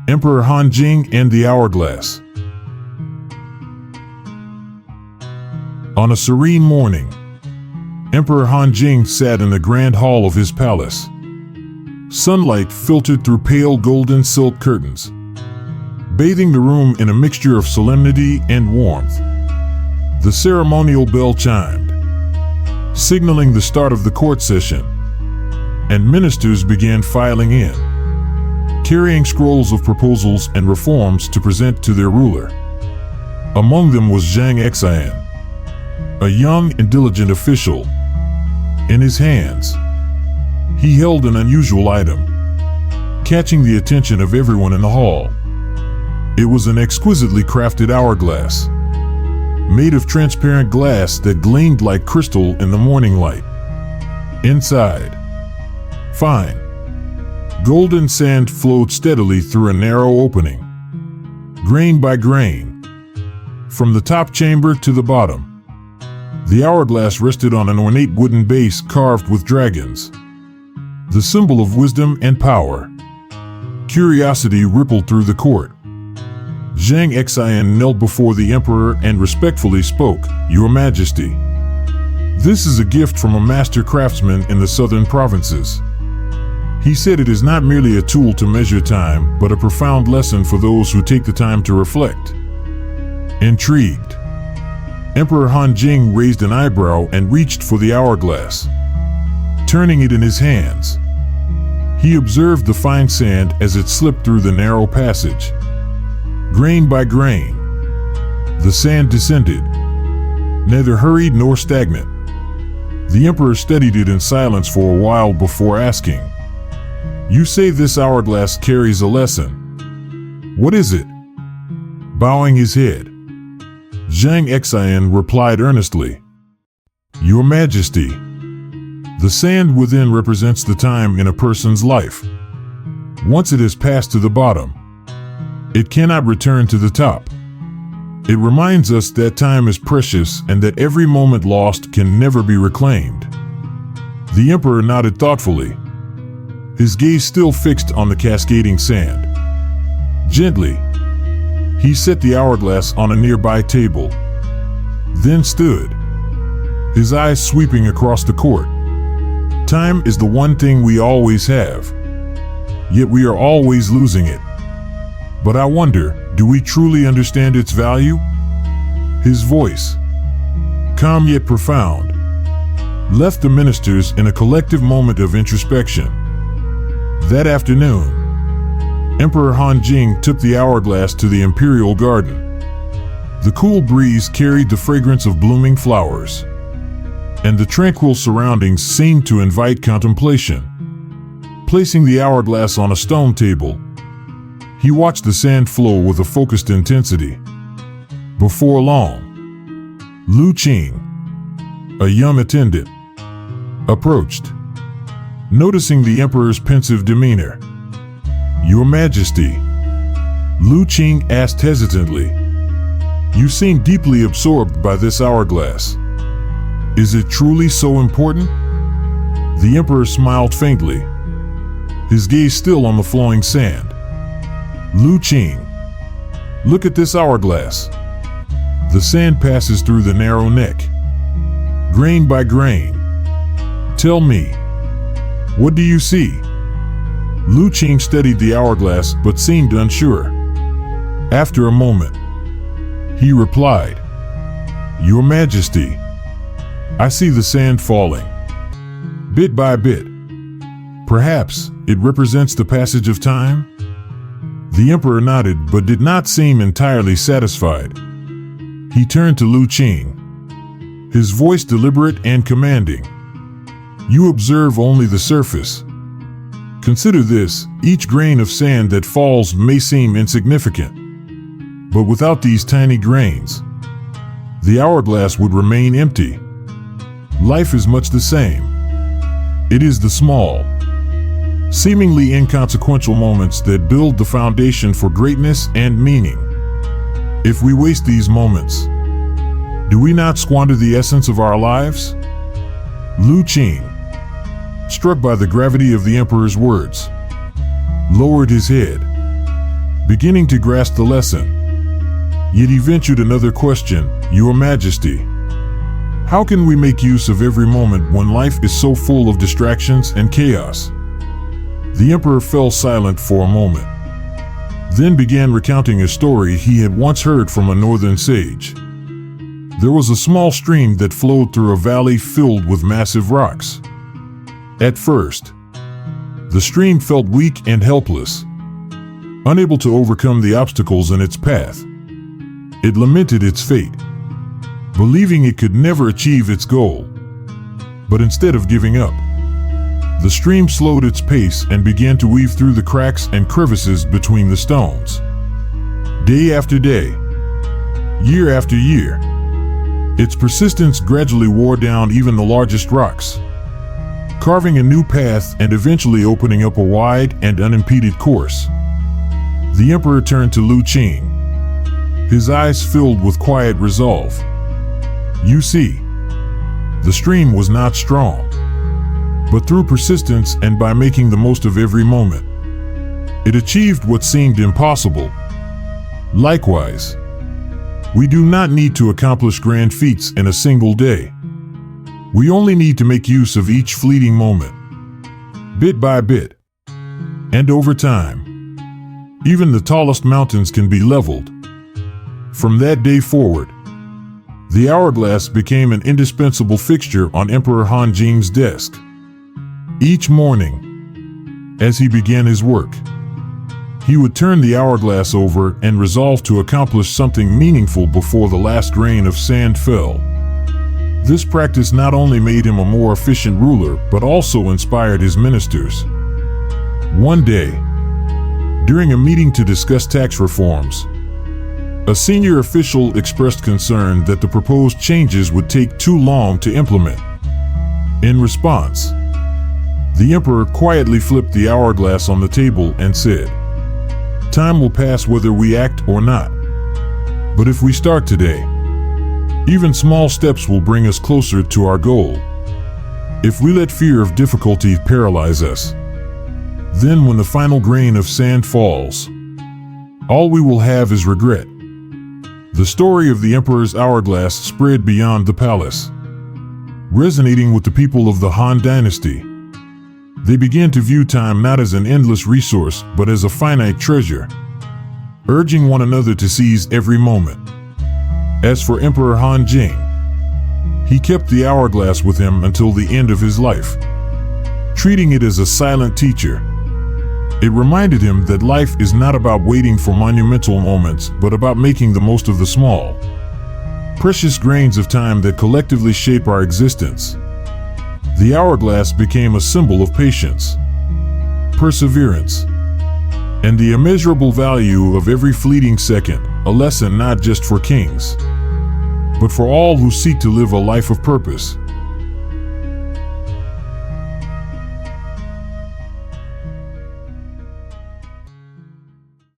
Emperor Han Jing and the Hourglass. On a serene morning, Emperor Han Jing sat in the grand hall of his palace. Sunlight filtered through pale golden silk curtains, bathing the room in a mixture of solemnity and warmth. The ceremonial bell chimed, signaling the start of the court session, and ministers began filing in, carrying scrolls of proposals and reforms to present to their ruler. Among them was Zhang Xian, a young and diligent official. In his hands, he held an unusual item, catching the attention of everyone in the hall. It was an exquisitely crafted hourglass, made of transparent glass that gleamed like crystal in the morning light. Inside, fine, golden sand flowed steadily through a narrow opening, grain by grain, from the top chamber to the bottom. The hourglass rested on an ornate wooden base carved with dragons, the symbol of wisdom and power. Curiosity rippled through the court. Zhang Xian knelt before the emperor and respectfully spoke, "Your Majesty, this is a gift from a master craftsman in the southern provinces." He said it is not merely a tool to measure time, but a profound lesson for those who take the time to reflect. Intrigued, Emperor Han Jing raised an eyebrow and reached for the hourglass. Turning it in his hands, he observed the fine sand as it slipped through the narrow passage. Grain by grain, the sand descended, neither hurried nor stagnant. The emperor studied it in silence for a while before asking, "You say this hourglass carries a lesson. What is it?" Bowing his head, Zhang Xian replied earnestly, "Your Majesty, the sand within represents the time in a person's life. Once it has passed to the bottom, it cannot return to the top. It reminds us that time is precious and that every moment lost can never be reclaimed." The emperor nodded thoughtfully, his gaze still fixed on the cascading sand. Gently, he set the hourglass on a nearby table, then stood, his eyes sweeping across the court. Time is the one thing we always have, yet we are always losing it. But I wonder, do we truly understand its value? His voice, calm yet profound, left the ministers in a collective moment of introspection. That afternoon, Emperor Han Jing took the hourglass to the imperial garden. The cool breeze carried the fragrance of blooming flowers, and the tranquil surroundings seemed to invite contemplation. Placing the hourglass on a stone table, he watched the sand flow with a focused intensity. Before long, Lu Qing, a young attendant, approached. Noticing the emperor's pensive demeanor, "Your Majesty," Lu Qing asked hesitantly, "you seem deeply absorbed by this hourglass. Is it truly so important?" The emperor smiled faintly, his gaze still on the flowing sand. "Lu Qing, look at this hourglass. The sand passes through the narrow neck, grain by grain. Tell me, what do you see?" Lu Qing studied the hourglass but seemed unsure. After a moment, he replied, "Your Majesty, I see the sand falling, bit by bit. Perhaps it represents the passage of time?" The emperor nodded but did not seem entirely satisfied. He turned to Lu Qing, his voice deliberate and commanding. "You observe only the surface. Consider this, each grain of sand that falls may seem insignificant, but without these tiny grains, the hourglass would remain empty. Life is much the same. It is the small, seemingly inconsequential moments that build the foundation for greatness and meaning. If we waste these moments, do we not squander the essence of our lives?" Lu Qing, struck by the gravity of the emperor's words, lowered his head. beginning to grasp the lesson. Yet he ventured another question, Your Majesty, how can we make use of every moment when life is so full of distractions and chaos? The emperor fell silent for a moment, then began recounting a story he had once heard from a northern sage. There was a small stream that flowed through a valley filled with massive rocks. At first, the stream felt weak and helpless, unable to overcome the obstacles in its path. It lamented its fate, believing it could never achieve its goal. But instead of giving up, the stream slowed its pace and began to weave through the cracks and crevices between the stones. Day after day, year after year, its persistence gradually wore down even the largest rocks, carving a new path and eventually opening up a wide and unimpeded course. The emperor turned to Lu Qing, his eyes filled with quiet resolve. You see, the stream was not strong, but through persistence and by making the most of every moment, it achieved what seemed impossible. Likewise, we do not need to accomplish grand feats in a single day. We only need to make use of each fleeting moment, bit by bit, and over time. Even the tallest mountains can be leveled. From that day forward, the hourglass became an indispensable fixture on Emperor Han Jing's desk. Each morning, as he began his work, he would turn the hourglass over and resolve to accomplish something meaningful before the last grain of sand fell. This practice not only made him a more efficient ruler, but also inspired his ministers. One day, during a meeting to discuss tax reforms, a senior official expressed concern that the proposed changes would take too long to implement. In response, the emperor quietly flipped the hourglass on the table and said, Time will pass whether we act or not. But if we start today, even small steps will bring us closer to our goal. If we let fear of difficulty paralyze us, then when the final grain of sand falls, all we will have is regret. The story of the emperor's hourglass spread beyond the palace, resonating with the people of the Han dynasty. They began to view time not as an endless resource, but as a finite treasure, urging one another to seize every moment. As for Emperor Han Jing, he kept the hourglass with him until the end of his life, treating it as a silent teacher. It reminded him that life is not about waiting for monumental moments, but about making the most of the small, precious grains of time that collectively shape our existence. The hourglass became a symbol of patience, perseverance, and the immeasurable value of every fleeting second, a lesson not just for kings, but for all who seek to live a life of purpose.